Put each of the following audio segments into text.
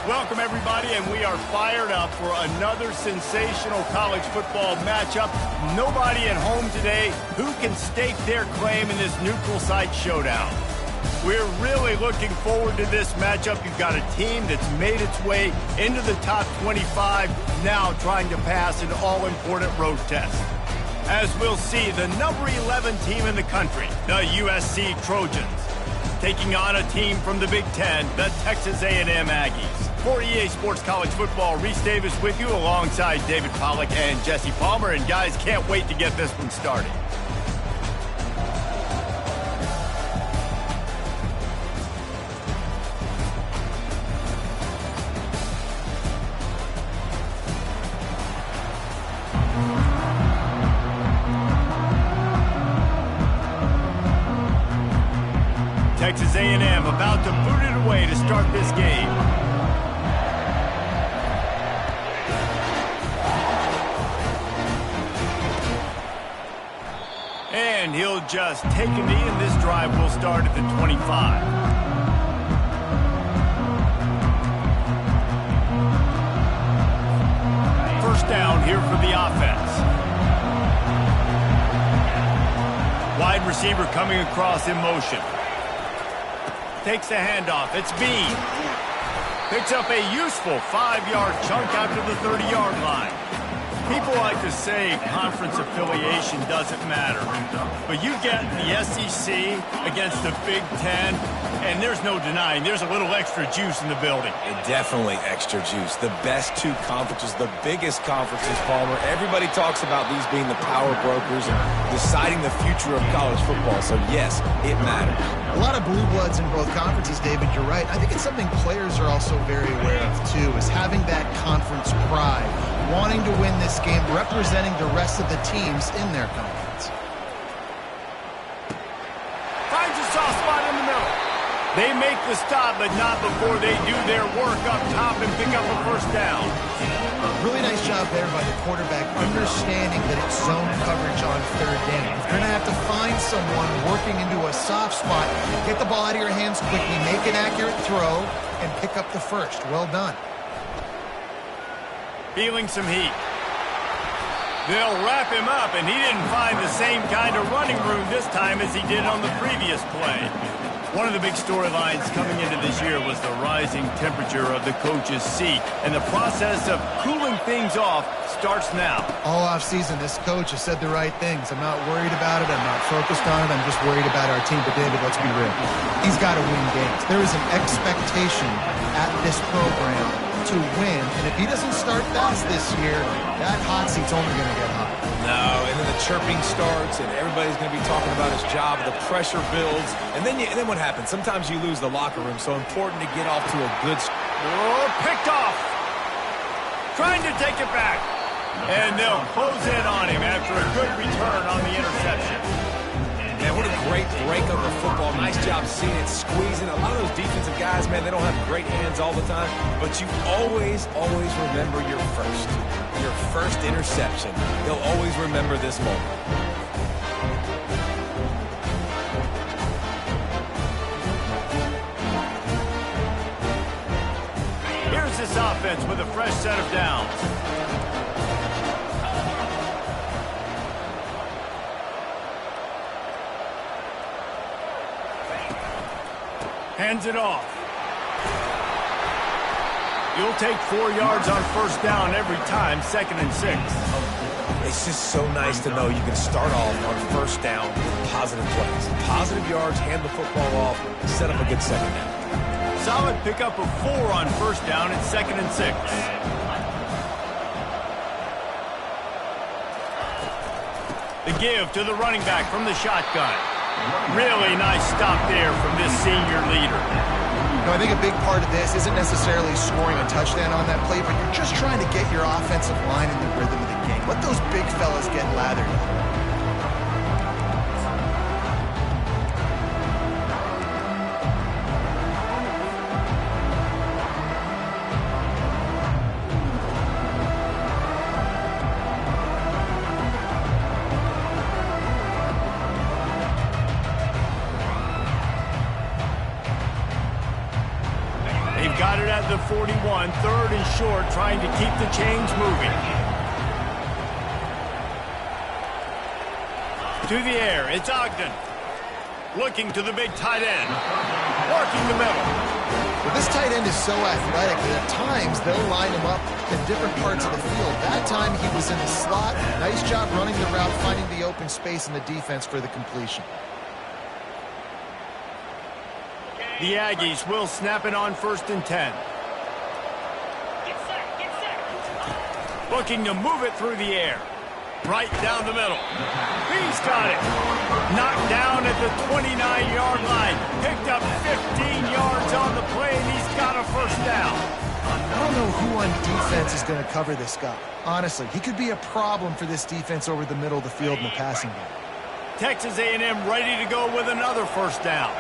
Welcome, everybody, and we are fired up for another sensational college football matchup. Nobody at home today who can stake their claim in this neutral site showdown. We're really looking forward to this matchup. You've got a team that's made its way into the top 25, now trying to pass an all-important road test. As we'll see, the number 11 team in the country, the USC Trojans, taking on a team from the Big Ten, the Texas A&M Aggies. For EA Sports College Football, Reese Davis with you alongside David Pollack and Jesse Palmer. And guys, can't wait to get this one started. Texas A&M about to boot it away to start this game. And he'll just take a knee, and this drive will start at the 25. First down here for the offense. Wide receiver coming across in motion. Takes the handoff. It's Bean. Picks up a useful 5-yard chunk out to the 30-yard line. People like to say conference affiliation doesn't matter, but you get the SEC against the Big Ten, and there's no denying there's a little extra juice in the building. Definitely extra juice. The best two conferences, the biggest conferences, Palmer. Everybody talks about these being the power brokers and deciding the future of college football, so yes, it matters. A lot of blue bloods in both conferences, David, you're right. I think it's something players are also very aware of, too, is having that conference pride, wanting to win this game, representing the rest of the teams in their conference. Finds a soft spot in the middle. They make the stop, but not before they do their work up top and pick up a first down. Really nice job there by the quarterback, understanding that it's zone coverage on third down. If you're going to have to find someone working into a soft spot, get the ball out of your hands quickly, make an accurate throw, and pick up the first. Well done. Feeling some heat. They'll wrap him up, and he didn't find the same kind of running room this time as he did on the previous play. One of the big storylines coming into this year was the rising temperature of the coach's seat, and the process of cooling things off starts now. All offseason, this coach has said the right things. I'm not worried about it. I'm not focused on it. I'm just worried about our team. But, David, let's be real. He's got to win games. There is an expectation at this program to win, and if he doesn't start fast this year, that hot seat's only going to get hot. No, and then the chirping starts, and everybody's going to be talking about his job. The pressure builds, and then what happens? Sometimes you lose the locker room, so important to get off to a good start. Oh, picked off. Trying to take it back. And they'll close in on him after a good return on the interception. Man, what a great break on the football. Nice job seeing it, squeezing. A lot of those defensive guys, man, they don't have great hands all the time, but you always remember your first interception. They'll always remember this moment. Here's this offense with a fresh set of downs. Hands it off. You'll take 4 yards on first down every time, 2nd and 6. It's just so nice to know you can start off on first down with positive plays. Positive yards, hand the football off, set up a good second down. Solid pickup of 4 on first down at 2nd and 6. The give to the running back from the shotgun. Really nice stop there from this senior leader. No, I think a big part of this isn't necessarily scoring a touchdown on that play, but you're just trying to get your offensive line in the rhythm of the game. Let those big fellas get lathered. the 41, third and short, trying to keep the chains moving. To the air, it's Ogden. Looking to the big tight end. Working the middle. Well, this tight end is so athletic that at times they'll line him up in different parts of the field. That time he was in the slot. Nice job running the route, finding the open space in the defense for the completion. The Aggies will snap it on 1st and 10. Looking to move it through the air. Right down the middle. He's got it. Knocked down at the 29-yard line. Picked up 15 yards on the play, and he's got a first down. I don't know who on defense is going to cover this guy. Honestly, he could be a problem for this defense over the middle of the field in the passing game. Texas A&M ready to go with another first down.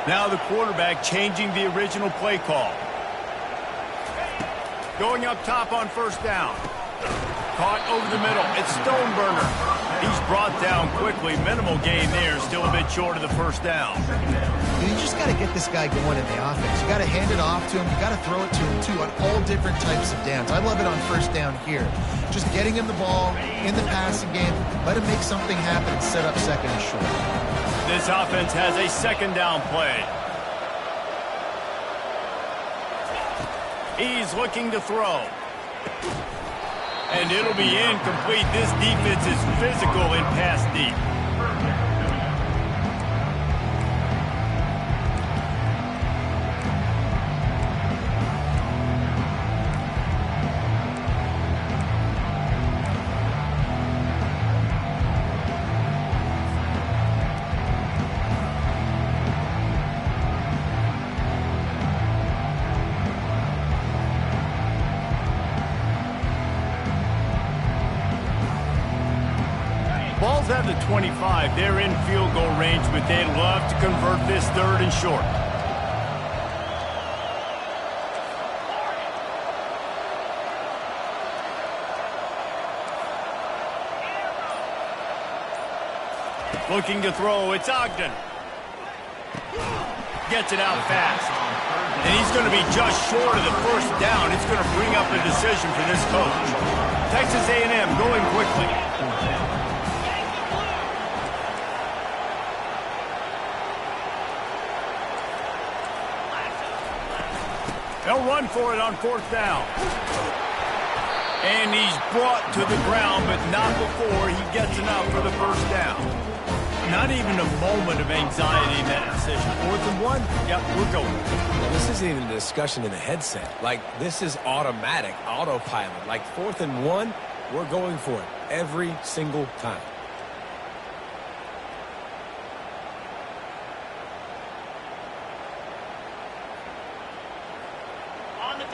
Now the quarterback changing the original play call. Going up top on first down. Caught over the middle. It's Stoneburner. He's brought down quickly. Minimal gain there. Still a bit short of the first down. You just got to get this guy going in the offense. You got to hand it off to him. You got to throw it to him, too, on all different types of downs. I love it on first down here. Just getting him the ball in the passing game. Let him make something happen and set up second and short. This offense has a second down play. He's looking to throw. And it'll be incomplete. This defense is physical in pass deep. Ball's at the 25. They're in field goal range, but they'd love to convert this third and short. Looking to throw, it's Ogden. Gets it out fast. And he's going to be just short of the first down. It's going to bring up a decision for this coach. Texas A&M going quickly. They'll run for it on fourth down. And he's brought to the ground, but not before he gets enough for the first down. Not even a moment of anxiety in that decision. 4th and 1, yep, we're going. Well, this isn't even a discussion in the headset. Like, this is automatic, autopilot. Like, 4th and 1, we're going for it every single time.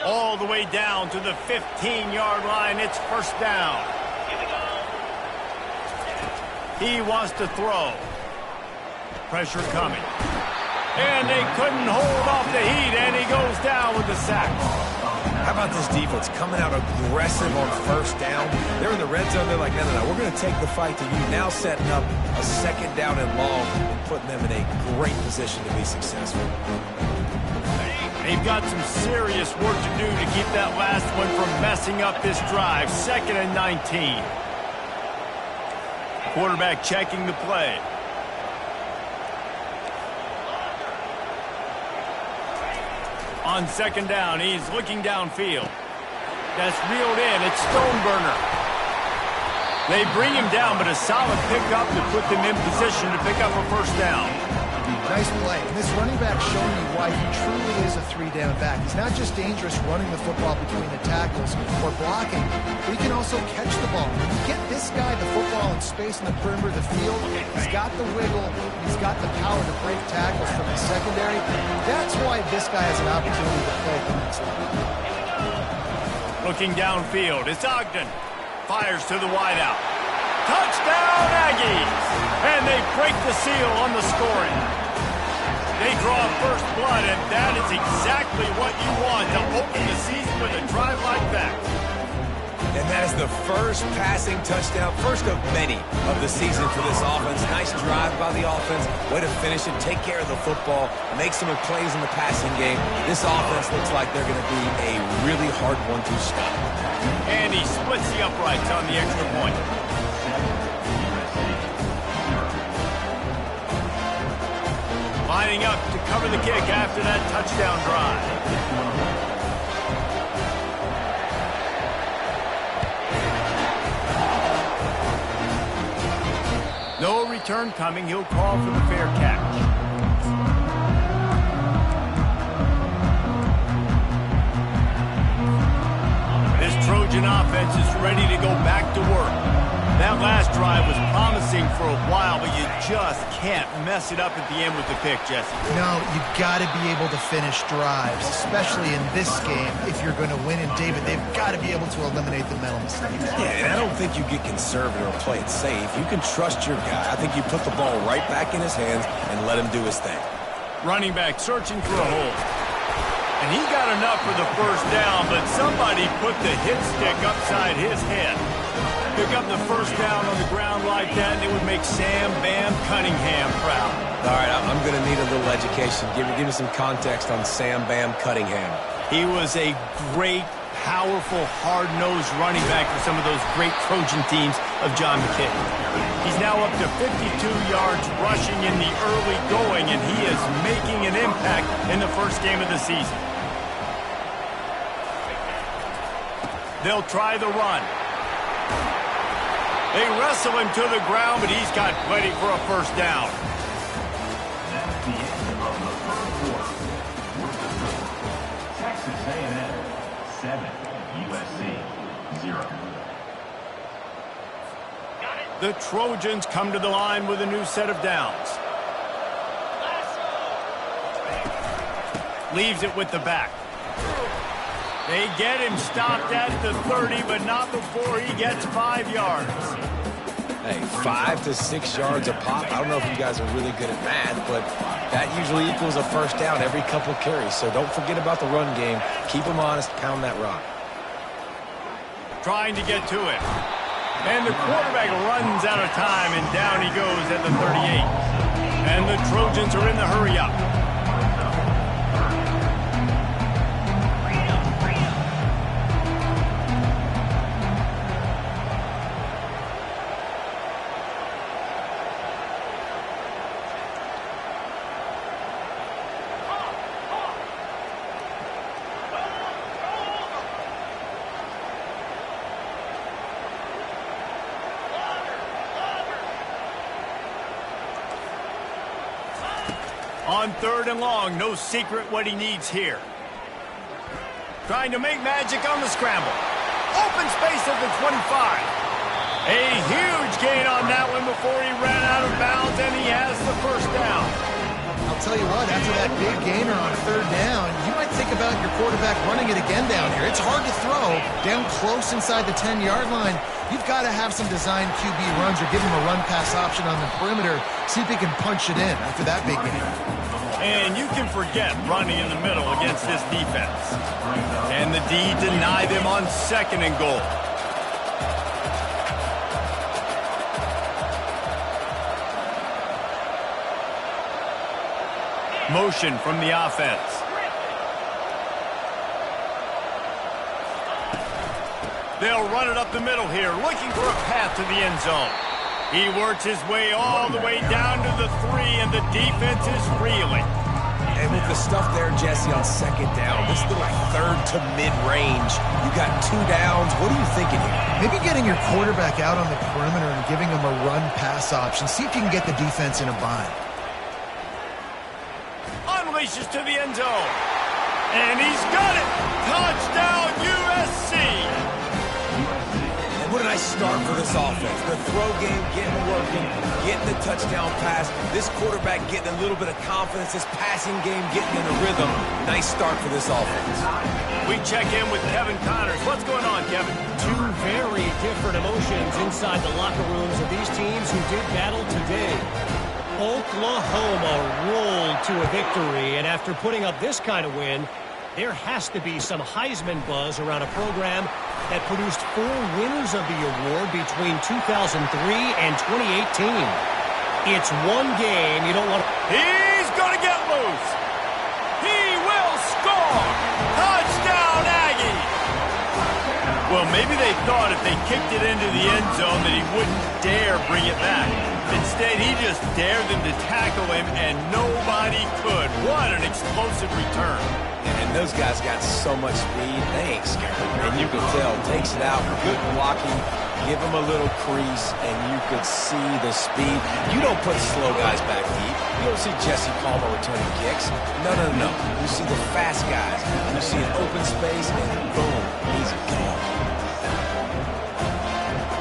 All the way down to the 15-yard line. It's first down. He wants to throw. Pressure coming. And they couldn't hold off the heat, and he goes down with the sack. How about this defense coming out aggressive on first down? They're in the red zone. They're like, no, we're going to take the fight to you. Now setting up a second down and long and putting them in a great position to be successful. They've got some serious work to do to keep that last one from messing up this drive. 2nd and 19. Quarterback checking the play. On second down, he's looking downfield. That's reeled in. It's Stoneburner. They bring him down, but a solid pickup to put them in position to pick up a first down. Nice play. And this running back showing you why he truly is a three-down back. He's not just dangerous running the football between the tackles or blocking, but he can also catch the ball. When you get this guy the football in space in the perimeter of the field, he's got the wiggle, he's got the power to break tackles from the secondary. That's why this guy has an opportunity to play at the next level. Looking downfield, it's Ogden. Fires to the wideout. Touchdown, Aggies! And they break the seal on the scoring. They draw first blood, and that is exactly what you want to open the season with a drive like that. And that is the first passing touchdown, first of many of the season for this offense. Nice drive by the offense. Way to finish it, take care of the football, make some plays in the passing game. This offense looks like they're going to be a really hard one to stop. And he splits the uprights on the extra point. Lining up to cover the kick after that touchdown drive. No return coming. He'll call for the fair catch. This Trojan offense is ready to go back to work. That last drive was promising for a while, but you just can't mess it up at the end with the pick, Jesse. No, you got to be able to finish drives, especially in this game. If you're going to win, and David, they've got to be able to eliminate the mental mistakes. Yeah, and I don't think you get conservative or play it safe. You can trust your guy. I think you put the ball right back in his hands and let him do his thing. Running back searching for a hole. And he got enough for the first down, but somebody put the hit stick upside his head. Pick up the first down on the ground like that, and it would make Sam Bam Cunningham proud. All right, I'm going to need a little education. Give me some context on Sam Bam Cunningham. He was a great, powerful, hard-nosed running back for some of those great Trojan teams of John McKay. He's now up to 52 yards rushing in the early going, and he is making an impact in the first game of the season. They'll try the run. They wrestle him to the ground, but he's got plenty for a first down. That's the end of the first quarter. Texas A&M 7, USC 0. The Trojans come to the line with a new set of downs. Leaves it with the back. They get him stopped at the 30, but not before he gets 5 yards. Hey, 5 to 6 yards a pop. I don't know if you guys are really good at math, but that usually equals a first down every couple carries. So don't forget about the run game. Keep them honest. Pound that rock. Trying to get to it. And the quarterback runs out of time, and down he goes at the 38. And the Trojans are in the hurry up. On 3rd and long, no secret what he needs here. Trying to make magic on the scramble. Open space at the 25. A huge gain on that one before he ran out of bounds, and he has the first down. I'll tell you what, after that big gainer on 3rd down, you might think about your quarterback running it again down here. It's hard to throw down close inside the 10-yard line. You've got to have some design QB runs or give him a run-pass option on the perimeter. See if he can punch it in after that big gainer. And you can forget running in the middle against this defense. And the D denied them on 2nd and goal. Motion from the offense. They'll run it up the middle here, looking for a path to the end zone. He works his way all the way down to the 3, and the defense is reeling. And with the stuff there, Jesse, on 2nd down, this little 3rd to mid-range, you got 2 downs. What are you thinking here? Maybe getting your quarterback out on the perimeter and giving him a run-pass option. See if you can get the defense in a bind. Unleashes to the end zone. And he's got it. Touchdown, USC. And what a nice start for this offense. The throw game getting working, getting the touchdown pass. This quarterback getting a little bit of confidence. This passing game getting in a rhythm. Nice start for this offense. We check in with Kevin Connors. What's going on, Kevin? Two very different emotions inside the locker rooms of these teams who did battle today. Oklahoma rolled to a victory, and after putting up this kind of win, There has to be some Heisman buzz around a program that produced 4 winners of the award between 2003 and 2018. It's one game you don't want to... He's going to get loose. He will score. Touchdown, Aggie. Well, maybe they thought if they kicked it into the end zone that he wouldn't dare bring it back. Instead, he just dared them to tackle him, and nobody could. What an explosive return. And those guys got so much speed, they ain't scared. And you can tell, takes it out, good blocking, give him a little crease, and you could see the speed. You don't put slow guys back deep. You don't see Jesse Palmer returning kicks. No. You see the fast guys. You see an open space, and boom, he's gone.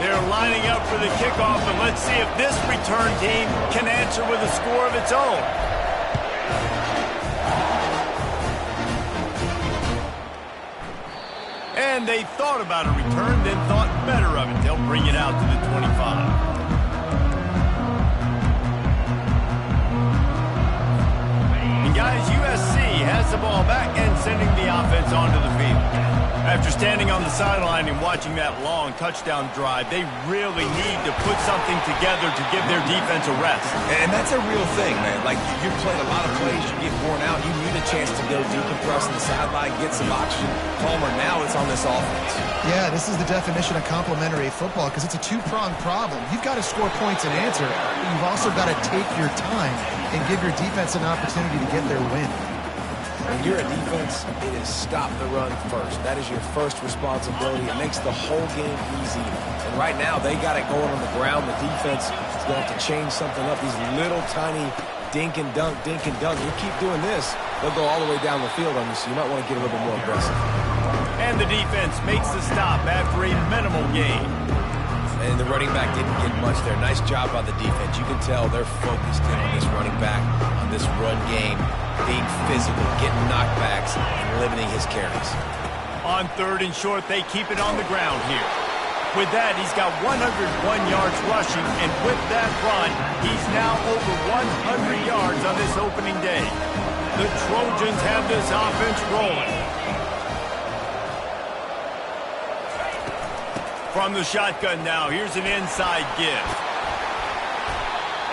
They're lining up for the kickoff, and let's see if this return team can answer with a score of its own. And they thought about a return, then thought better of it. They'll bring it out to the 25. And guys, USC has the ball back and sending the offense onto the field. After standing on the sideline and watching that long touchdown drive, they really need to put something together to give their defense a rest. And that's a real thing, man. Like, you've played a lot of plays, you get worn out, you need a chance to go decompress on the sideline, get some oxygen. Palmer, now it's on this offense. Yeah, this is the definition of complementary football because it's a two-pronged problem. You've got to score points and answer, but you've also got to take your time and give your defense an opportunity to get their win. When you're a defense, it is stop the run first. That is your first responsibility. It makes the whole game easy. And right now, they got it going on the ground. The defense is going to have to change something up. These little tiny dink and dunk, dink and dunk. You keep doing this, they'll go all the way down the field on you, so you might want to get a little bit more aggressive. And the defense makes the stop after a minimal gain. And the running back didn't get much there. Nice job by the defense. You can tell they're focused in on this running back, on this run game, being physical, getting knockbacks, and limiting his carries. On 3rd and short, they keep it on the ground here. With that, he's got 101 yards rushing, and with that run, he's now over 100 yards on this opening day. The Trojans have this offense rolling. From the shotgun now, here's an inside give.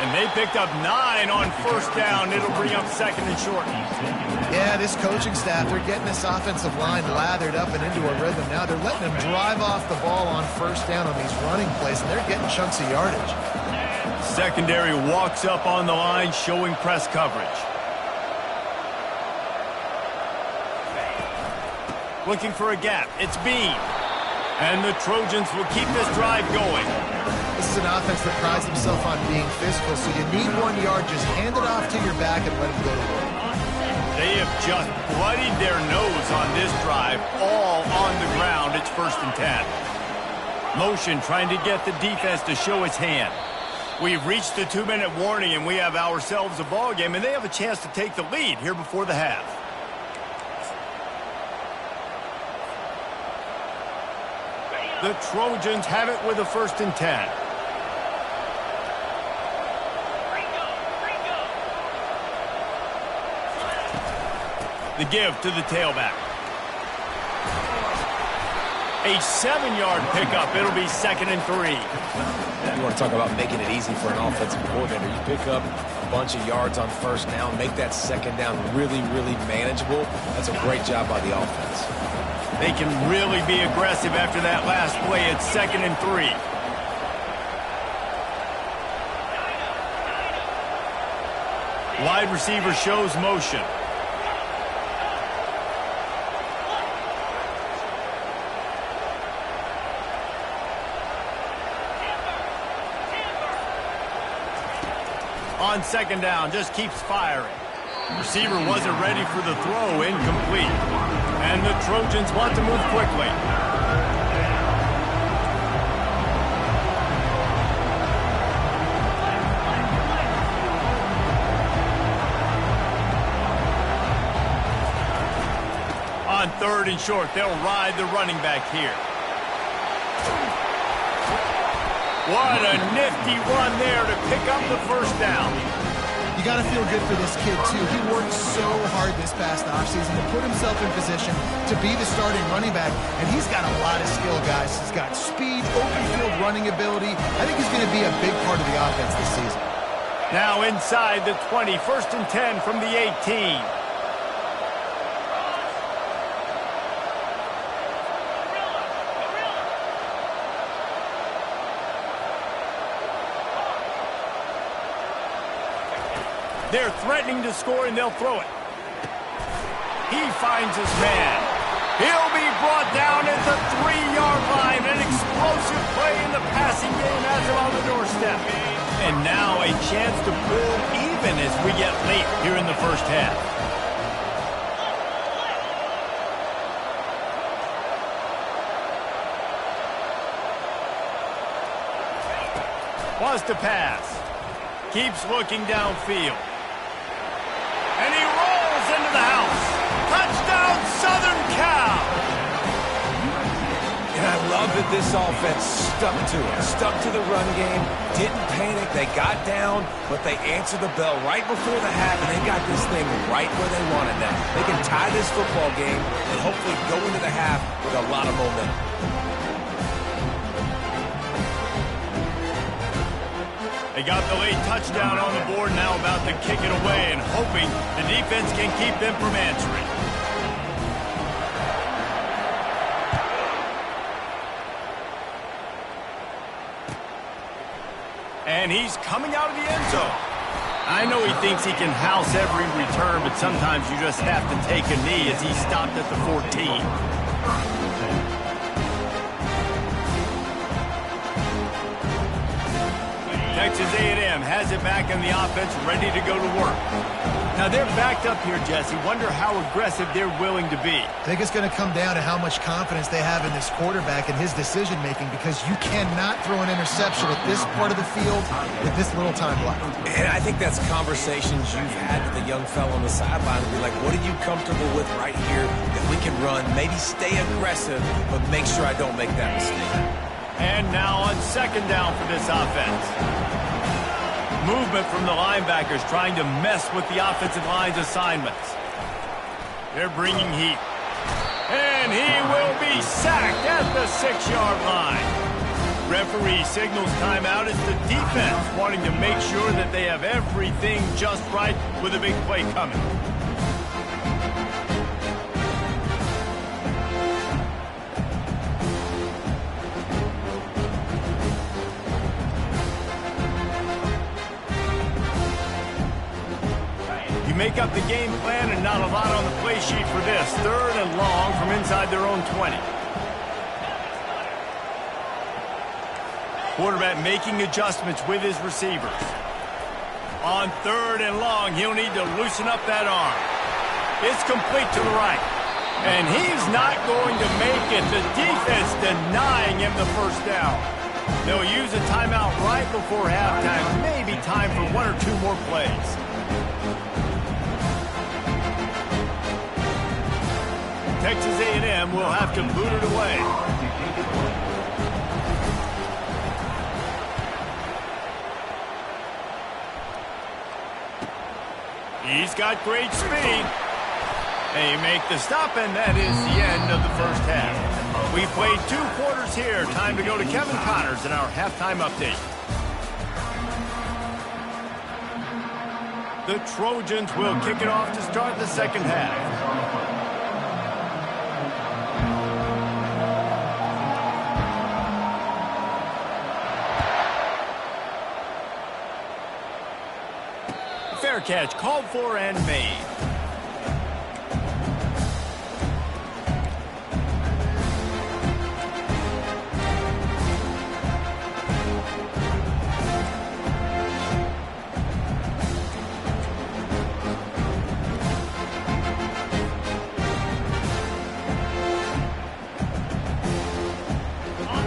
And they picked up 9 on 1st down. It'll bring up 2nd and short. Yeah, this coaching staff, they're getting this offensive line lathered up and into a rhythm. Now they're letting them drive off the ball on 1st down on these running plays, and they're getting chunks of yardage. Secondary walks up on the line, showing press coverage. Looking for a gap. It's Bean. And the Trojans will keep this drive going. This is an offense that prides themselves on being physical, so you need 1 yard, just hand it off to your back and let them go to work. They have just bloodied their nose on this drive, all on the ground. It's 1st and 10. Motion trying to get the defense to show its hand. We've reached the 2-minute warning, and we have ourselves a ball game, and they have a chance to take the lead here before the half. The Trojans have it with a 1st and 10. The give to the tailback. A 7-yard pickup. It'll be 2nd and 3. You want to talk about making it easy for an offensive coordinator. You pick up a bunch of yards on 1st down, make that 2nd down really, really manageable. That's a great job by the offense. They can really be aggressive after that last play. It's 2nd and 3. Wide receiver shows motion. On 2nd down, just keeps firing. Receiver wasn't ready for the throw, incomplete. And the Trojans want to move quickly. On 3rd and short, they'll ride the running back here. What a nifty run there to pick up the 1st down. You You got to feel good for this kid, too. He worked so hard this past offseason to put himself in position to be the starting running back, and he's got a lot of skill, guys. He's got speed, open field running ability. I think he's going to be a big part of the offense this season. Now inside the 20, 1st and 10 from the 18. They're threatening to score, and they'll throw it. He finds his man. He'll be brought down at the 3-yard line. An explosive play in the passing game has him on the doorstep. And now a chance to pull even as we get late here in the first half. Wants to pass. Keeps looking downfield. And he rolls into the house. Touchdown, Southern Cal! And I love that this offense stuck to it. Stuck to the run game. Didn't panic. They got down, but they answered the bell right before the half, and they got this thing right where they wanted them. They can tie this football game and hopefully go into the half with a lot of momentum. They got the late touchdown on the board, now about to kick it away and hoping the defense can keep them from answering. And he's coming out of the end zone. I know he thinks he can house every return, but sometimes you just have to take a knee as he stopped at the 14. Texas A&M has it back in the offense, ready to go to work. Now they're backed up here, Jesse. Wonder how aggressive they're willing to be. I think it's going to come down to how much confidence they have in this quarterback and his decision-making, because you cannot throw an interception at this part of the field with this little time left. And I think that's conversations you've had with the young fellow on the sideline to be like, what are you comfortable with right here that we can run? Maybe stay aggressive, but make sure I don't make that mistake. And now on 2nd down for this offense. Movement from the linebackers trying to mess with the offensive line's assignments. They're bringing heat. And he will be sacked at the 6-yard line. Referee signals timeout as the defense wanting to make sure that they have everything just right with a big play coming. Make up the game plan and not a lot on the play sheet for this. 3rd and long from inside their own 20. Quarterback making adjustments with his receivers. On 3rd and long, he'll need to loosen up that arm. It's complete to the right. And he's not going to make it. The defense denying him the first down. They'll use a timeout right before halftime. Maybe time for 1 or 2 more plays. Texas A&M will have to boot it away. He's got great speed. They make the stop, and that is the end of the first half. We played 2 quarters here. Time to go to Kevin Connors in our halftime update. The Trojans will kick it off to start the second half. Fair catch called for and made.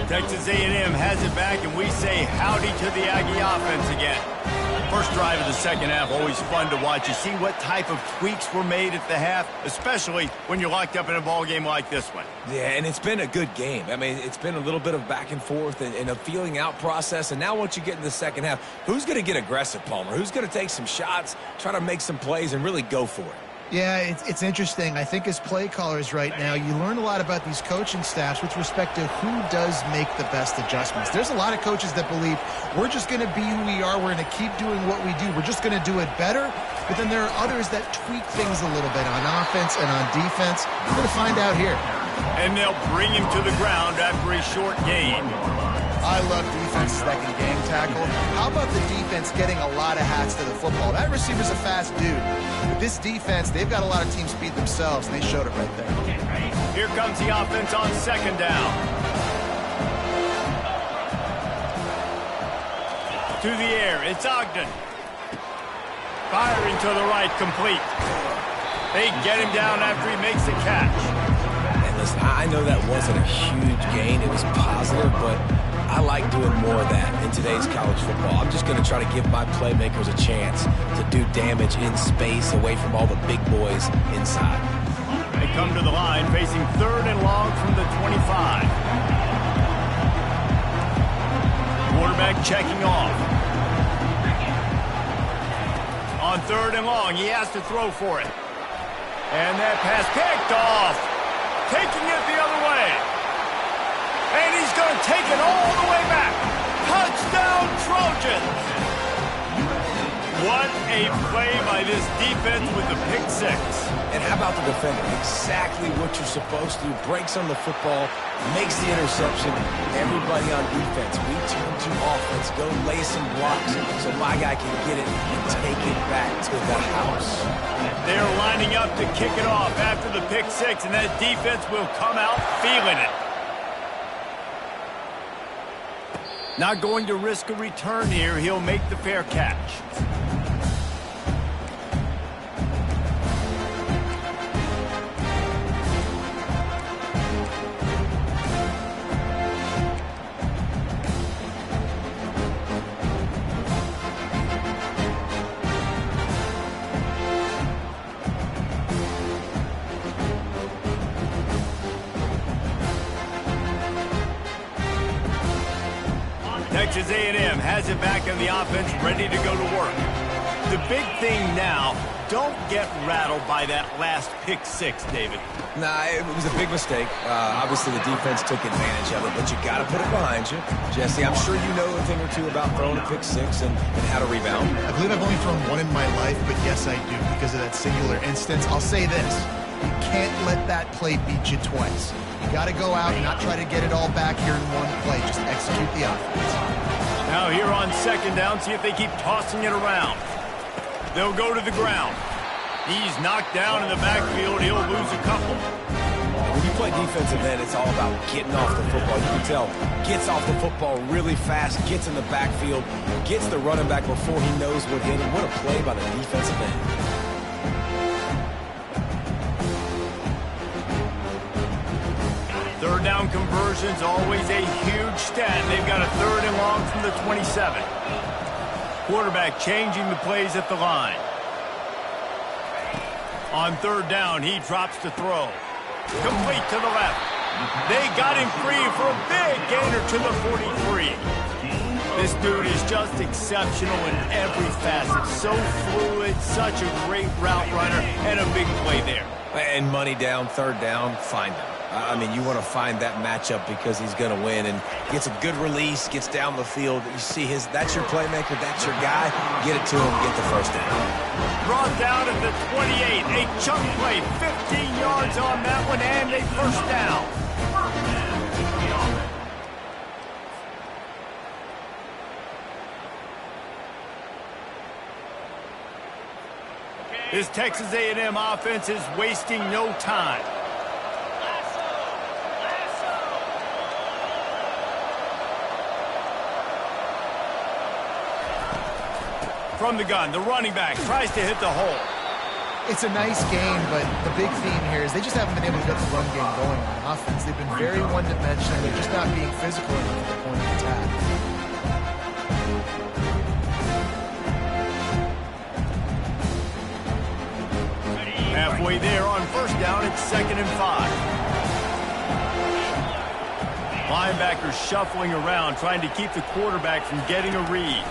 Texas A&M has it back, and we say howdy to the Aggie offense again. First drive of the second half, always fun to watch. You see what type of tweaks were made at the half, especially when you're locked up in a ball game like this one. Yeah, and it's been a good game. I mean, it's been a little bit of back and forth and a feeling out process. And now once you get in the second half, who's going to get aggressive, Palmer? Who's going to take some shots, try to make some plays, and really go for it? Yeah, it's interesting. I think as play callers right now, you learn a lot about these coaching staffs with respect to who does make the best adjustments. There's a lot of coaches that believe we're just going to be who we are. We're going to keep doing what we do. We're just going to do it better. But then there are others that tweak things a little bit on offense and on defense. We're going to find out here. And they'll bring him to the ground after a short gain. I love defenses that can game tackle. How about the defense getting a lot of hats to the football? That receiver's a fast dude. But this defense, they've got a lot of teams beat themselves, and they showed it right there. Here comes the offense on second down. To the air, it's Ogden. Firing to the right, complete. They get him down after he makes the catch. And listen, I know that wasn't a huge gain. It was positive, but I like doing more of that in today's college football. I'm just going to try to give my playmakers a chance to do damage in space away from all the big boys inside. They come to the line facing third and long from the 25. Quarterback checking off. On third and long, he has to throw for it. And that pass picked off. Taking it the other way. And he's going to take it all the way back. Touchdown, Trojans! What a play by this defense with the pick six. And how about the defender? Exactly what you're supposed to do. Breaks on the football, makes the interception. Everybody on defense, we turn to offense. Go lay some blocks so my guy can get it and take it back to the house. They're lining up to kick it off after the pick six, and that defense will come out feeling it. Not going to risk a return here. He'll make the fair catch. Texas A&M has it back in the offense, ready to go to work. The big thing now, don't get rattled by that last pick six, David. Nah, it was a big mistake. Obviously, the defense took advantage of it, but you got to put it behind you. Jesse, I'm sure you know a thing or two about throwing a pick six and how to rebound. I believe I've only thrown one in my life, but yes, I do because of that singular instance. I'll say this. You can't let that play beat you twice. You got to go out and not try to get it all back here in one play. Just execute the offense. Now here on second down, see if they keep tossing it around. They'll go to the ground. He's knocked down in the backfield. He'll lose a couple. When you play defensive end, it's all about getting off the football. You can tell, gets off the football really fast, gets in the backfield, gets the running back before he knows what hit him. What a play by the defensive end. Third down conversions, always a huge stat. They've got a third and long from the 27. Quarterback changing the plays at the line. On third down, he drops to throw. Complete to the left. They got him free for a big gainer to the 43. This dude is just exceptional in every facet. So fluid, such a great route runner, and a big play there. And money down, third down, find him. I mean, you want to find that matchup because he's going to win and gets a good release, gets down the field. You see that's your playmaker, that's your guy. Get it to him, get the first down. Brought down at the 28. A chunk play, 15 yards on that one, and a first down. This Texas A&M offense is wasting no time. From the gun, the running back tries to hit the hole. It's a nice game, but the big theme here is they just haven't been able to get the run game going on offense. They've been very one-dimensional. They're just not being physical enough at the point of attack. way there on first down. It's 2nd and 5. Linebackers shuffling around, trying to keep the quarterback from getting a read.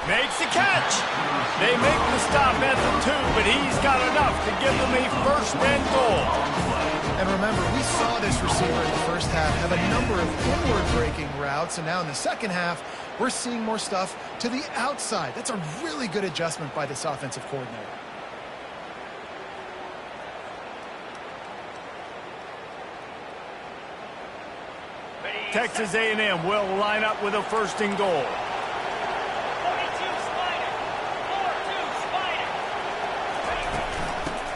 Makes the catch. They make the stop at the 2, but he's got enough to give them a 1st and goal. And remember, we saw this receiver in the first half have a number of inward-breaking routes, and now in the second half, we're seeing more stuff to the outside. That's a really good adjustment by this offensive coordinator. Texas A&M will line up with a 1st and goal.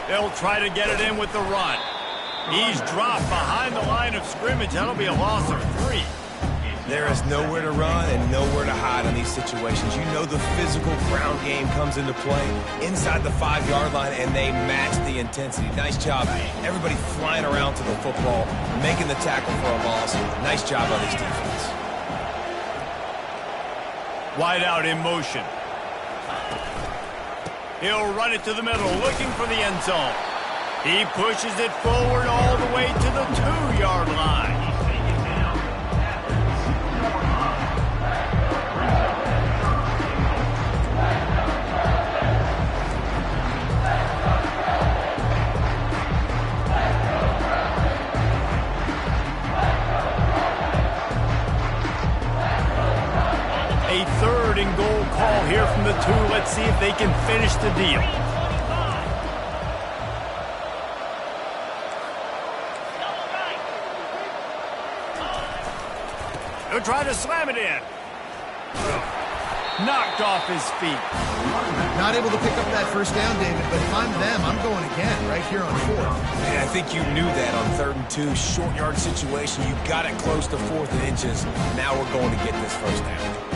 They'll try to get it in with the run. He's dropped behind the line of scrimmage. That'll be a loss of 3. There is nowhere to run and nowhere to hide in these situations. You know the physical ground game comes into play inside the 5-yard line, and they match the intensity. Nice job. Everybody flying around to the football, making the tackle for a loss. Nice job by this defense. Wide out in motion. He'll run it to the middle, looking for the end zone. He pushes it forward all the way to the 2-yard line. A 3rd and goal call here from the 2. Let's see if they can finish the deal. They'll try to slam it in. Knocked off his feet. Not able to pick up that 1st down, David, but if I'm them, I'm going again right here on 4th. And I think you knew that on 3rd and 2, short yard situation. You got it close to 4th and inches. Now we're going to get this 1st down.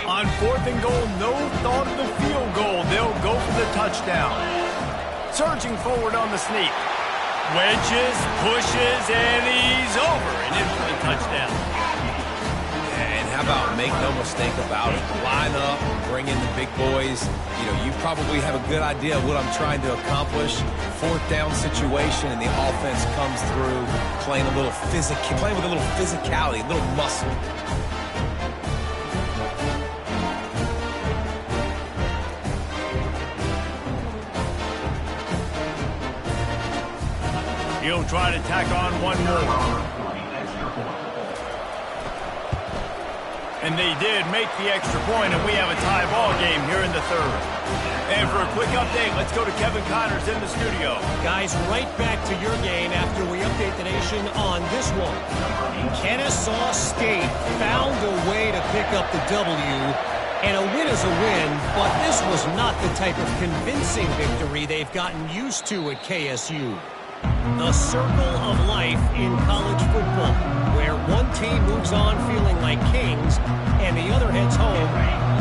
On 4th and goal, no thought of the field goal. They'll go for the touchdown. Surging forward on the sneak. Wedges, pushes, and he's over and in for the touchdown. And how about make no mistake about it? Line up, bring in the big boys. You know, you probably have a good idea of what I'm trying to accomplish. 4th down situation, and the offense comes through playing with a little physicality, a little muscle. He'll try to tack on one more. And they did make the extra point, and we have a tie ball game here in the 3rd. And for a quick update, let's go to Kevin Connors in the studio. Guys, right back to your game after we update the nation on this one. Kennesaw State found a way to pick up the W, and a win is a win, but this was not the type of convincing victory they've gotten used to at KSU. The circle of life in college football, where one team moves on feeling like kings, and the other heads home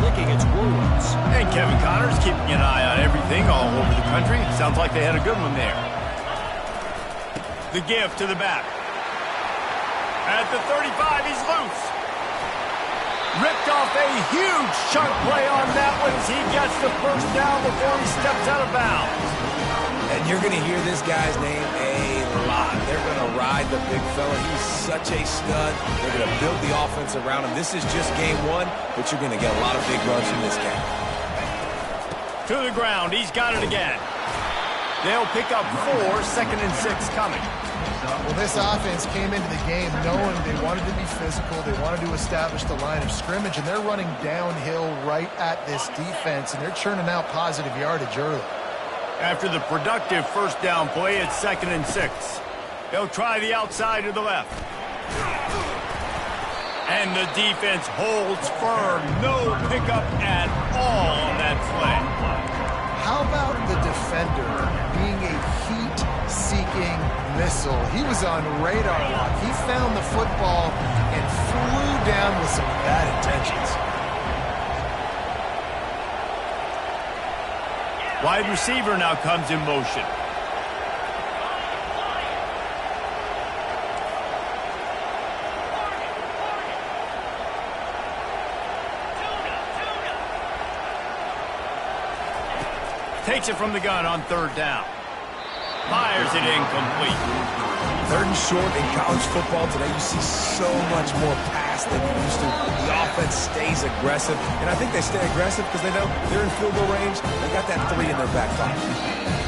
licking its wounds. And Kevin Connors keeping an eye on everything all over the country. Sounds like they had a good one there. The give to the back. At the 35, he's loose. Ripped off a huge chunk play on that one as he gets the 1st down before he steps out of bounds. And you're going to hear this guy's name a lot. They're going to ride the big fella. He's such a stud. They're going to build the offense around him. This is just game 1, but you're going to get a lot of big runs from this guy. To the ground. He's got it again. They'll pick up 4, 2nd and 6 coming. Well, this offense came into the game knowing they wanted to be physical, they wanted to establish the line of scrimmage, and they're running downhill right at this defense, and they're churning out positive yardage early. After the productive 1st down play, it's 2nd and 6. They'll try the outside to the left. And the defense holds firm. No pickup at all on that play. How about the defender being a heat-seeking missile? He was on radar lock. He found the football and flew down with some bad intentions. Wide receiver now comes in motion. Takes it from the gun on third down. Fires it incomplete. Third and short in college football today, you see so much more pass than you used to. The offense stays aggressive, and I think they stay aggressive because they know they're in field goal range. They got that 3 in their back pocket.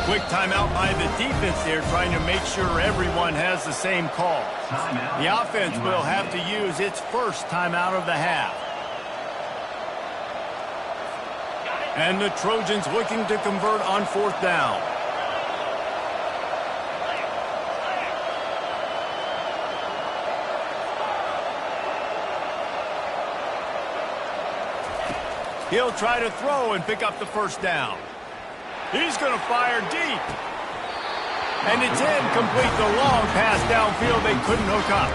Quick timeout by the defense there, trying to make sure everyone has the same call. The offense will have to use its first timeout of the half. And the Trojans looking to convert on fourth down. He'll try to throw and pick up the first down. He's going to fire deep. And it's incomplete. The long pass downfield they couldn't hook up.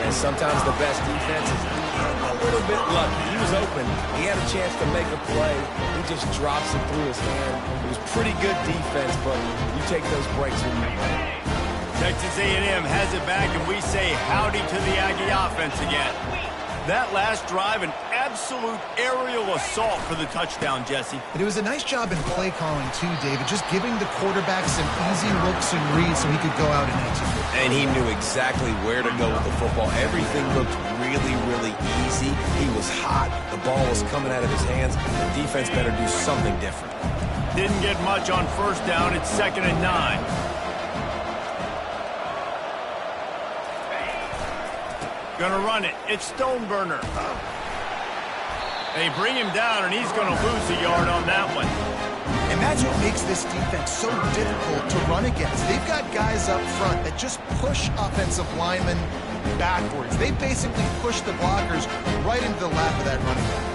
And sometimes the best defense is a little bit lucky. He was open. He had a chance to make a play. He just drops it through his hand. It was pretty good defense, but you take those breaks when you can. Texas A&M has it back, and we say howdy to the Aggie offense again. That last drive, an absolute aerial assault for the touchdown, Jesse. But it was a nice job in play calling, too, David. Just giving the quarterback some easy looks and reads so he could go out and execute. And he knew exactly where to go with the football. Everything looked really, really easy. He was hot. The ball was coming out of his hands. The defense better do something different. Didn't get much on first down. It's 2nd and 9. Gonna run it. It's Stoneburner. They bring him down, and he's gonna lose a yard on that one. And that's what makes this defense so difficult to run against. They've got guys up front that just push offensive linemen backwards. They basically push the blockers right into the lap of that running back.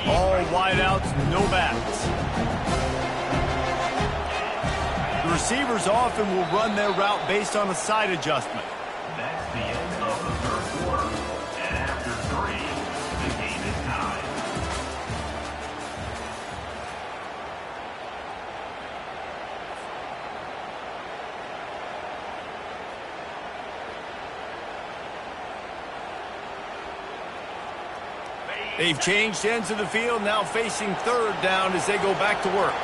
All wideouts, no backs. The receivers often will run their route based on a side adjustment. That's the end of the third quarter. And after 3, the game is tied. They've changed ends of the field, now facing third down as they go back to work.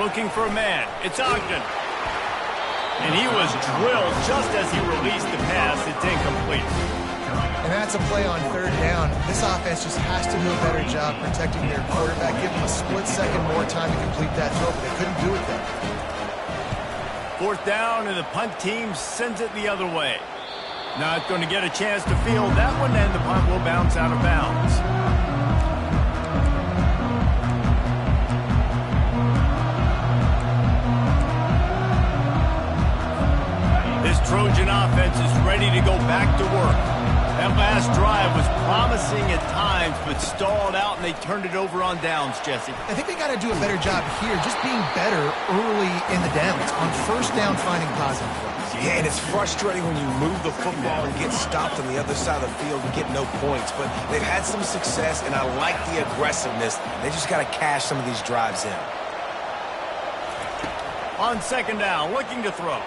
Looking for a man. It's Ogden. And he was drilled just as he released the pass. It's incomplete. And that's a play on third down. This offense just has to do a better job protecting their quarterback. Give them a split second more time to complete that throw, but they couldn't do it there. Fourth down, and the punt team sends it the other way. Not going to get a chance to field that one, and the punt will bounce out of bounds. This Trojan offense is ready to go back to work. That last drive was promising at times, but stalled out, and they turned it over on downs, Jesse. I think they got to do a better job here, just being better early in the downs. On first down, finding positive plays. Yeah, and it's frustrating when you move the football and get stopped on the other side of the field and get no points. But they've had some success, and I like the aggressiveness. They just got to cash some of these drives in. On second down, looking to throw.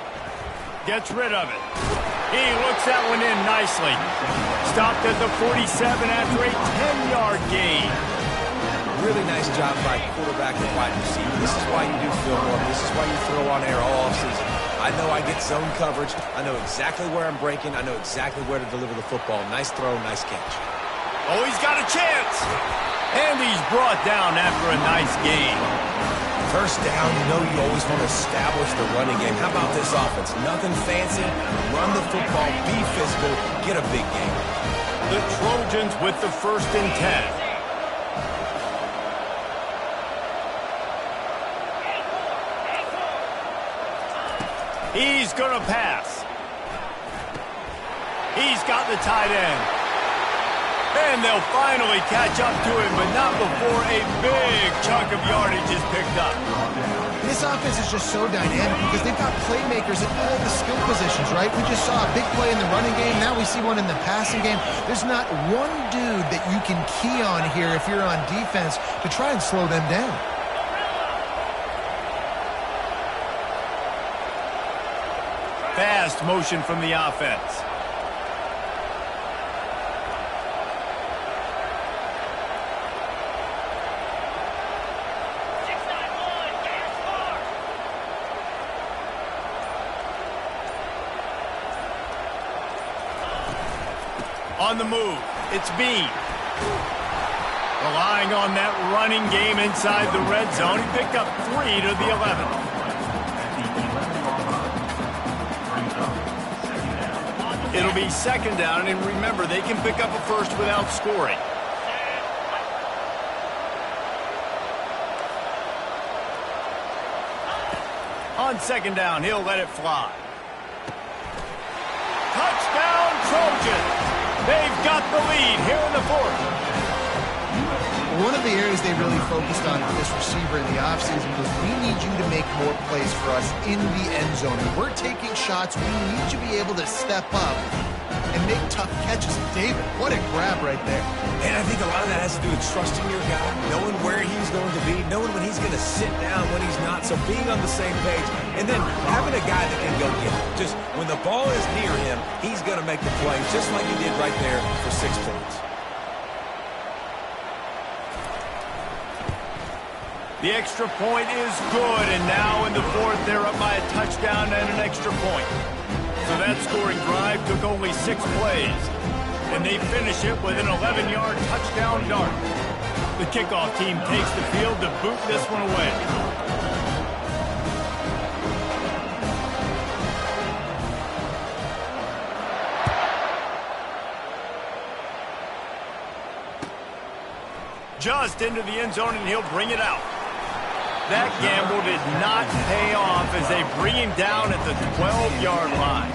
Gets rid of it. He looks that one in nicely. Stopped at the 47 after a 10-yard gain. Really nice job by quarterback and wide receiver. This is why you do film work. This is why you throw on air all offseason. I know I get zone coverage. I know exactly where I'm breaking. I know exactly where to deliver the football. Nice throw, nice catch. Oh, he's got a chance. And he's brought down after a nice gain. First down, you know you always want to establish the running game. How about this offense? Nothing fancy. Run the football, be physical, get a big game. The Trojans with the 1st and 10. He's going to pass. He's got the tight end. And And they'll finally catch up to him, but not before a big chunk of yardage is picked up. This offense is just so dynamic because they've got playmakers at all the skill positions, right? We just saw a big play in the running game. Now we see one in the passing game. There's not one dude that you can key on here if you're on defense to try and slow them down. Fast motion from the offense. On the move, it's Bean. Relying on that running game inside the red zone. He picked up 3 to the 11. It'll be second down, and remember, they can pick up a first without scoring. On second down, he'll let it fly. Touchdown, Trojans! They've got the lead here in the fourth. One of the areas they really focused on with this receiver in the offseason was we need you to make more plays for us in the end zone. And we're taking shots. We need you to be able to step up and make tough catches. David, what a grab right there. And I think a lot of that has to do with trusting your guy, knowing where he's going to be, knowing when he's going to sit down, when he's not. So being on the same page, and then having a guy that can go get it. Just when the ball is near him, he's going to make the play, just like he did right there for 6 points. The extra point is good, and now in the fourth, they're up by a touchdown and an extra point. So that scoring drive took only 6 plays, and they finish it with an 11-yard touchdown dart. The kickoff team takes the field to boot this one away. Just into the end zone, and he'll bring it out. That gamble did not pay off as they bring him down at the 12-yard line.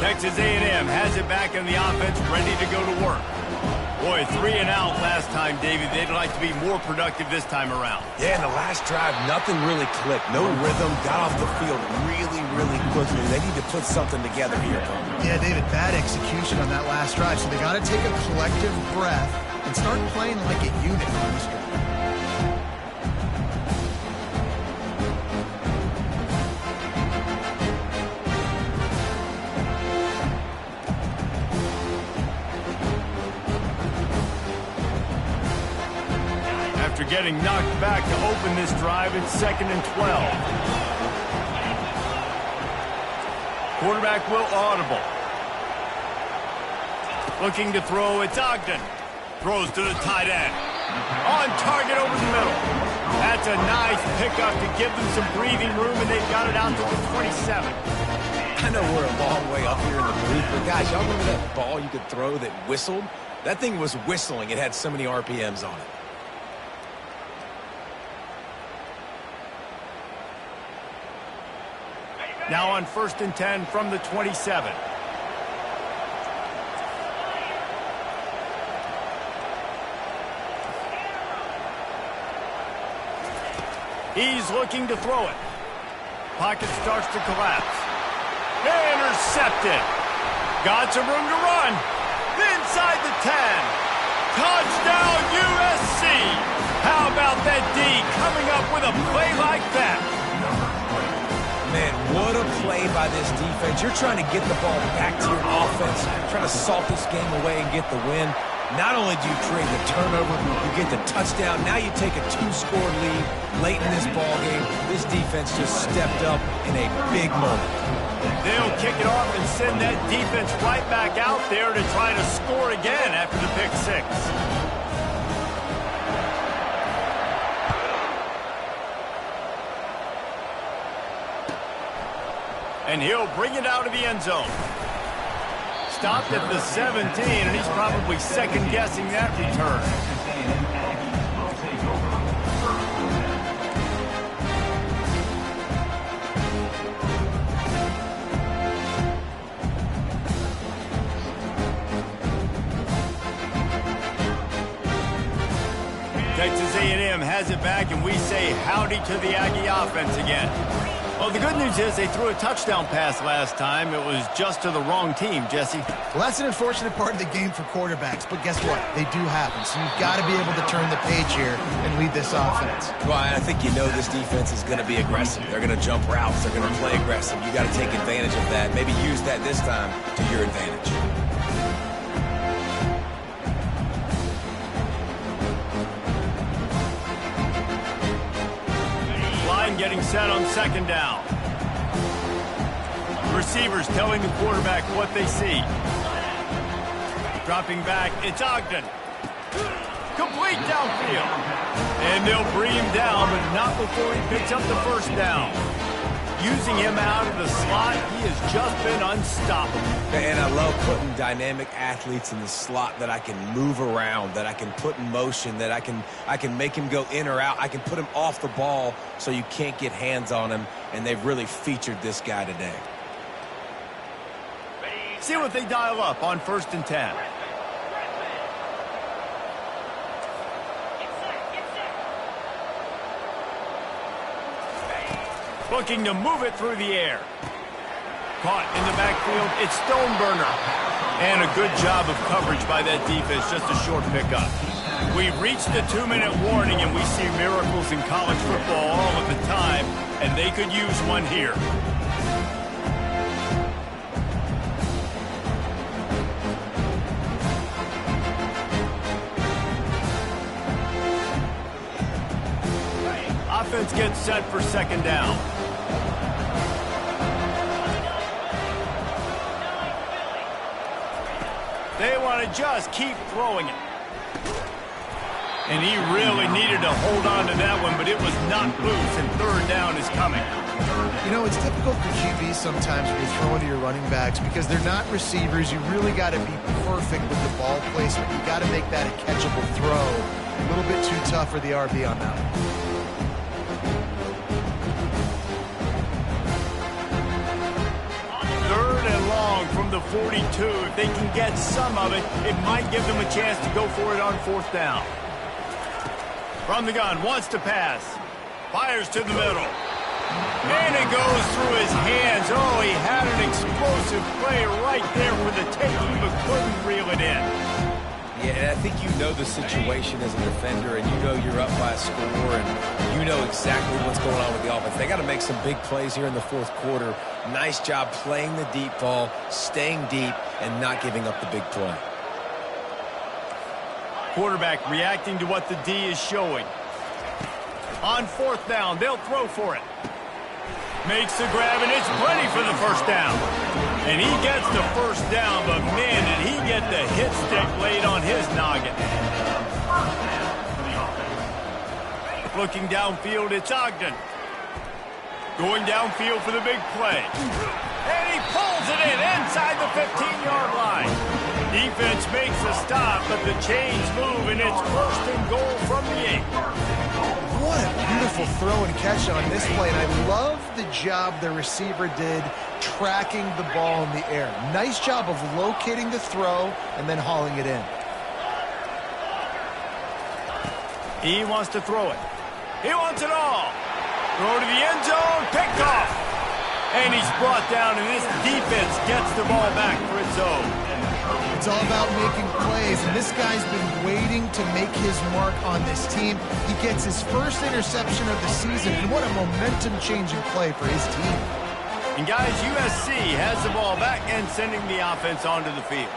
Texas A&M has it back in the offense, ready to go to work. Boy, 3 and out last time, David. They'd like to be more productive this time around. Yeah, in the last drive, nothing really clicked. No rhythm, got off the field really quickly. They need to put something together here. Yeah, David, bad execution on that last drive. So they got to take a collective breath and start playing like a unit on this drive. After getting knocked back to open this drive, it's 2nd and 12. Quarterback will audible. Looking to throw, it's Ogden. Throws to the tight end. On target over the middle. That's a nice pickup to give them some breathing room, and they've got it out to the 27. I know we're a long way up here in the booth, but guys, y'all remember that ball you could throw that whistled? That thing was whistling. It had so many RPMs on it. Now on 1st and 10 from the 27. He's looking to throw it. Pocket starts to collapse. Intercepted. Got some room to run. Inside the 10. Touchdown USC. How about that D coming up with a play like that? Man, what a play by this defense. You're trying to get the ball back to your offense, trying to salt this game away and get the win. Not only do you create the turnover, you get the touchdown. Now you take a 2-score lead late in this ball game. This defense just stepped up in a big moment. They'll kick it off and send that defense right back out there to try to score again after the pick 6. And he'll bring it out of the end zone. Stopped at the 17, and he's probably second-guessing that return. Texas A&M has it back, and we say howdy to the Aggie offense again. Well, the good news is they threw a touchdown pass last time. It was just to the wrong team, Jesse. Well, that's an unfortunate part of the game for quarterbacks, but guess what? They do happen, so you've got to be able to turn the page here and lead this offense. Well, I think you know this defense is going to be aggressive. They're going to jump routes. They're going to play aggressive. You got to take advantage of that. Maybe use that this time to your advantage. Getting set on second down. Receivers telling the quarterback what they see. Dropping back, it's Ogden. Complete downfield. And they'll bring him down, but not before he picks up the first down. Using him out of the slot, he has just been unstoppable. And I love putting dynamic athletes in the slot that I can move around, that I can put in motion, that I can make him go in or out. I can put him off the ball so you can't get hands on him, and they've really featured this guy today. See what they dial up on 1st and 10. Looking to move it through the air. Caught in the backfield, it's Stoneburner. And a good job of coverage by that defense, just a short pickup. We've reached the 2-minute warning, and we see miracles in college football all of the time, and they could use one here. Offense gets set for second down. They want to just keep throwing it. And he really needed to hold on to that one, but it was not loose, and third down is coming. You know, it's difficult for QBs sometimes when you're throwing to your running backs because they're not receivers. You really got to be perfect with the ball placement. You got to make that a catchable throw. A little bit too tough for the RB on that one. From the 42, if they can get some of it, it might give them a chance to go for it on 4th down. From the gun, wants to pass. Fires to the middle. And it goes through his hands. Oh, he had an explosive play right there for the taking, but couldn't reel it in. Yeah, I think you know the situation as a defender, and you know you're up by a score, and you know exactly what's going on with the offense. They got to make some big plays here in the 4th quarter. Nice job playing the deep ball, staying deep, and not giving up the big play. Quarterback reacting to what the D is showing. On 4th down, they'll throw for it. Makes the grab, and it's plenty for the first down. And he gets the first down, but man, did he get the hit stick laid on his noggin. Looking downfield, it's Ogden. Going downfield for the big play. And he pulls it in inside the 15-yard line. Defense makes a stop, but the chains move, and it's 1st and goal from the 8. What a beautiful throw and catch on this play, and I love the job the receiver did tracking the ball in the air. Nice job of locating the throw and then hauling it in. He wants to throw it. He wants it all. Throw to the end zone, picked off. And he's brought down, and this defense gets the ball back for its own. It's all about making plays, and this guy's been waiting to make his mark on this team. He gets his first interception of the season, and what a momentum-changing play for his team. And guys, USC has the ball back and sending the offense onto the field.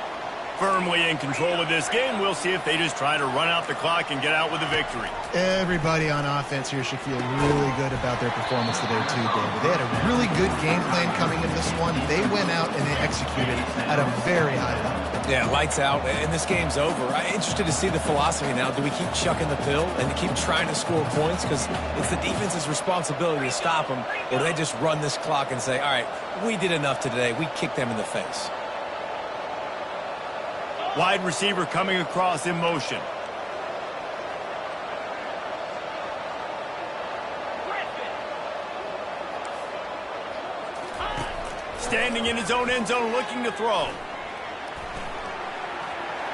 Firmly in control of this game. We'll see if they just try to run out the clock and get out with a victory. Everybody on offense here should feel really good about their performance today too, David. They had a really good game plan coming in this one. They went out and they executed at a very high level. Yeah, lights out, and this game's over. I'm interested to see the philosophy now. Do we keep chucking the pill and keep trying to score points? Because it's the defense's responsibility to stop them. Or do they just run this clock and say, all right, we did enough today. We kicked them in the face. Wide receiver coming across in motion. Standing in his own end zone looking to throw.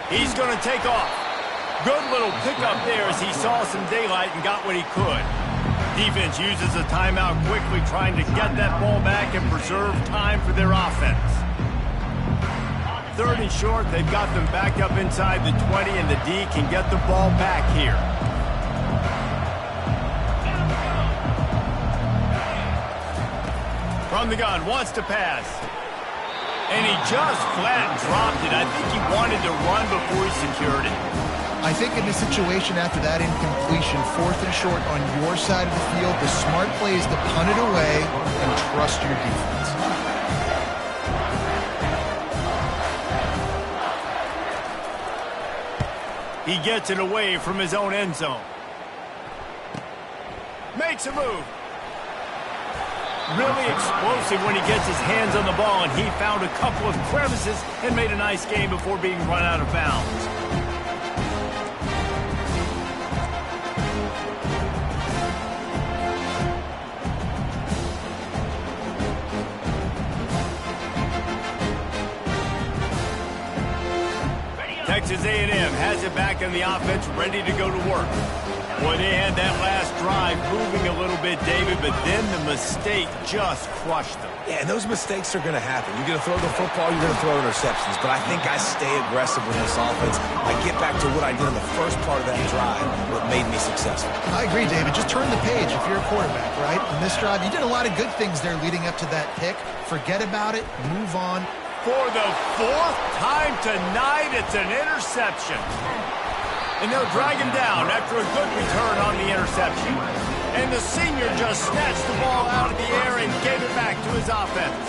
He's going to take off. Good little pickup there as he saw some daylight and got what he could. Defense uses a timeout quickly, trying to get that ball back and preserve time for their offense. 3rd and short, they've got them back up inside the 20, and the D can get the ball back here. From the gun, wants to pass. And he just flat dropped it. I think he wanted to run before he secured it. I think in the situation after that incompletion, 4th and short on your side of the field, the smart play is to punt it away and trust your defense. He gets it away from his own end zone. Makes a move. Really explosive when he gets his hands on the ball, and he found a couple of crevices and made a nice game before being run out of bounds. Texas A&M has it back in the offense, ready to go to work. Boy, they had that last drive moving a little bit, David, but then the mistake just crushed them. Yeah, and those mistakes are going to happen. You're going to throw the football, you're going to throw interceptions. But I think I stay aggressive with this offense. I get back to what I did in the first part of that drive, what made me successful. I agree, David. Just turn the page if you're a quarterback, right? In this drive, you did a lot of good things there leading up to that pick. Forget about it. Move on. For the 4th time tonight, it's an interception. And they'll drag him down after a good return on the interception. And the senior just snatched the ball out of the air and gave it back to his offense.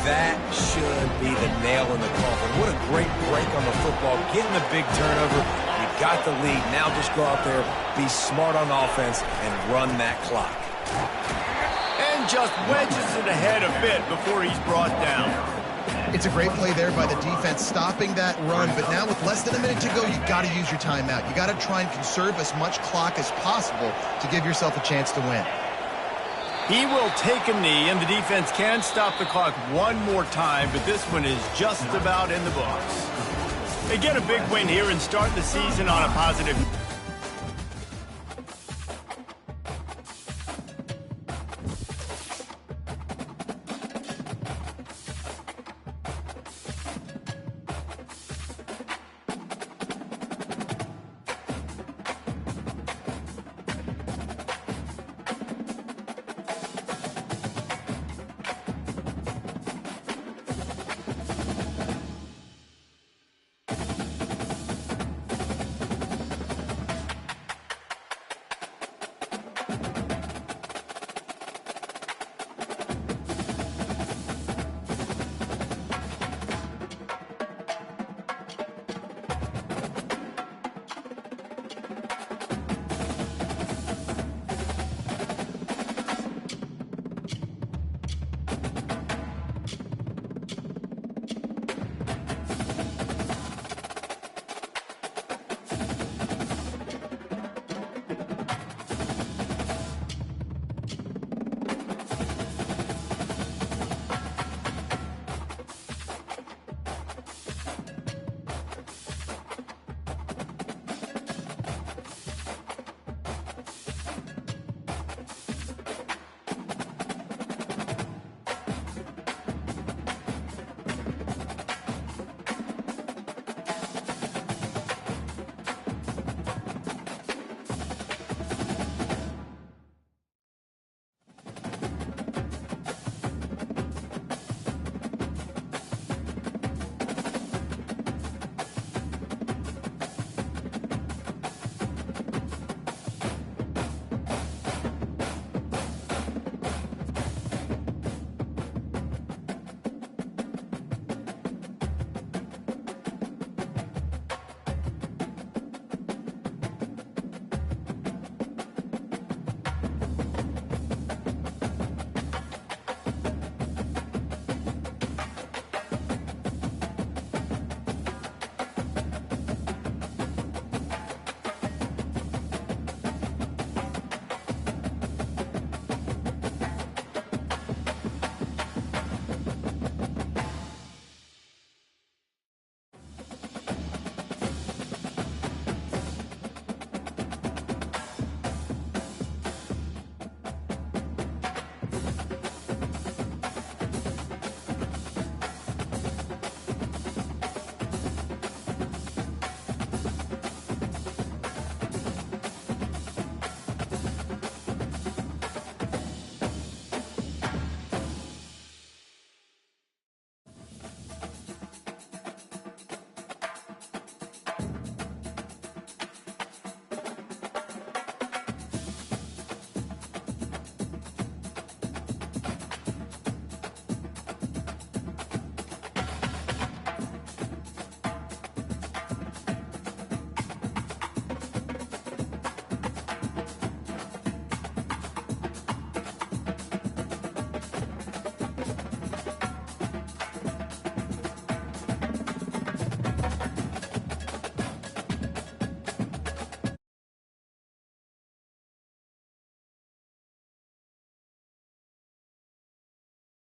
That should be the nail in the coffin. What a great break on the football. Getting the big turnover. You got the lead. Now just go out there, be smart on offense, and run that clock. And just wedges it ahead a bit before he's brought down. It's a great play there by the defense, stopping that run. But now with less than a minute to go, you've got to use your timeout. You got to try and conserve as much clock as possible to give yourself a chance to win. He will take a knee, and the defense can stop the clock one more time, but this one is just about in the books. They get a big win here and start the season on a positive.